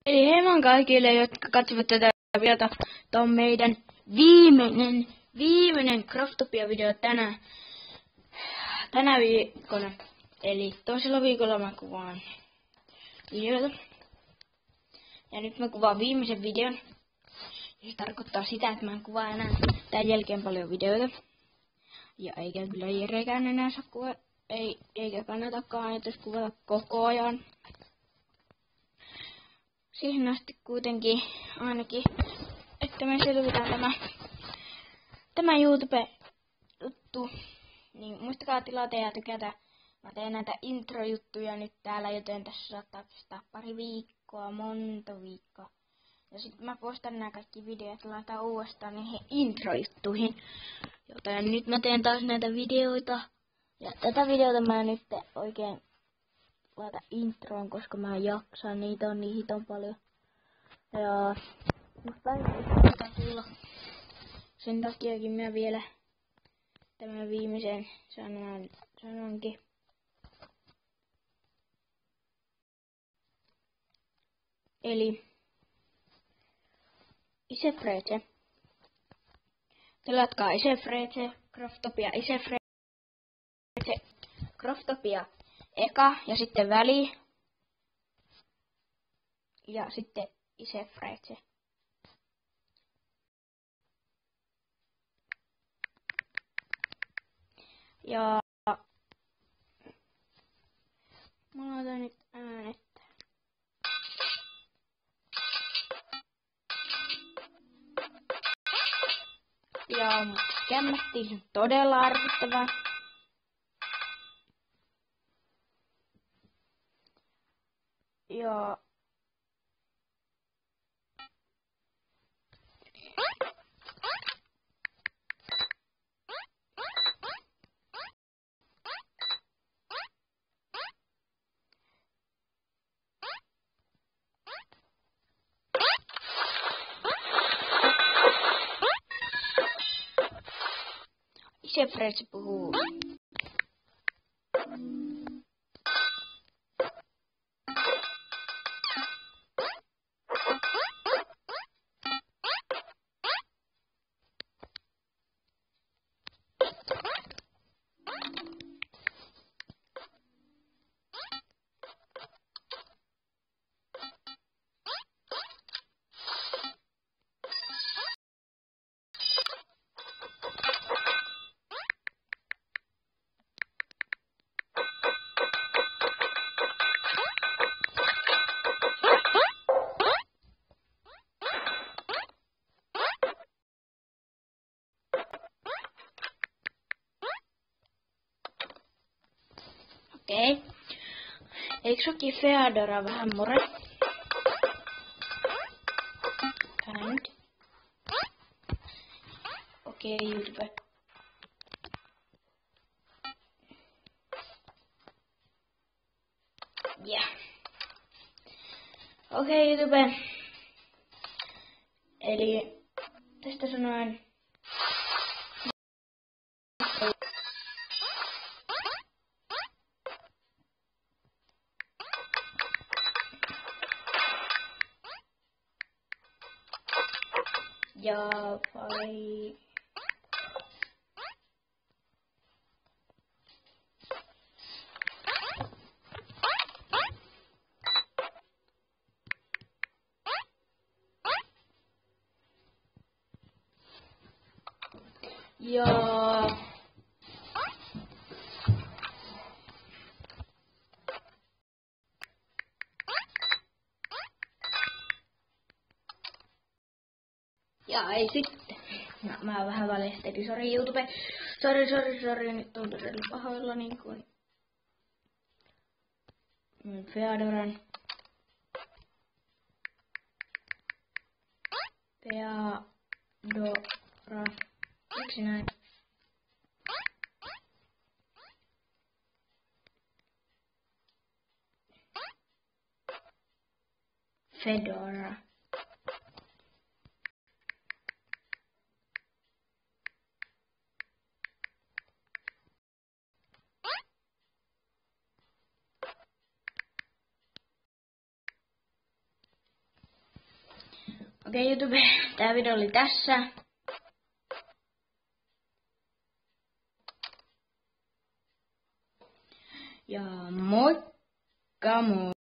Eli hei vaan kaikille, jotka katsovat tätä videota. Tämä on meidän viimeinen Craftopia-video tänä viikolla. Eli toisella viikolla mä kuvaan videota. Ja nyt mä kuvaan viimeisen videon. Ja se tarkoittaa sitä, että mä en kuvaa enää tämän jälkeen paljon videoita. Ja eikä kyllä Jerekään enää saa kuvata. Eikä kannatakaan edes kuvata koko ajan. Siihen asti kuitenkin ainakin, että me selvitään tämä YouTube-juttu. Niin muistakaa tilata ja tykätä. Mä teen näitä intro-juttuja nyt täällä, joten tässä saattaa kestää monta viikkoa. Ja sitten mä postan nämä kaikki videot ja laitan uudestaan niihin intro-juttuihin. Joten nyt mä teen taas näitä videoita. Ja tätä videota mä nyt oikein laita introon, koska mä en jaksa, niitä on paljon. Ja musta ei tulla. Sen takiakin mä vielä tämän viimeisen sanonkin. Eli Isefreze. Tilatkaa Isefreze, Craftopia, Isefreze, Craftopia eka ja sitten väli. Ja sitten Isefreze. Ja mä laitan nyt äänet. Ja kämmättiin sen todella arvittavaa. Ja Isefreze puhuu. Okei. Eikö soki Feodora vähän more? Tää nyt. Okei, YouTube. Yeah. Okei, YouTube. Eli tästä sanoen ja vai ja ei sitten. No, mä vähän valehtelin. Sori YouTube. Sori. Nyt on todella pahoilla niin kuin Feodoran. Feodora. Miksi näin? Fedora. Okei YouTube, tää video oli tässä. Ja moikka moi!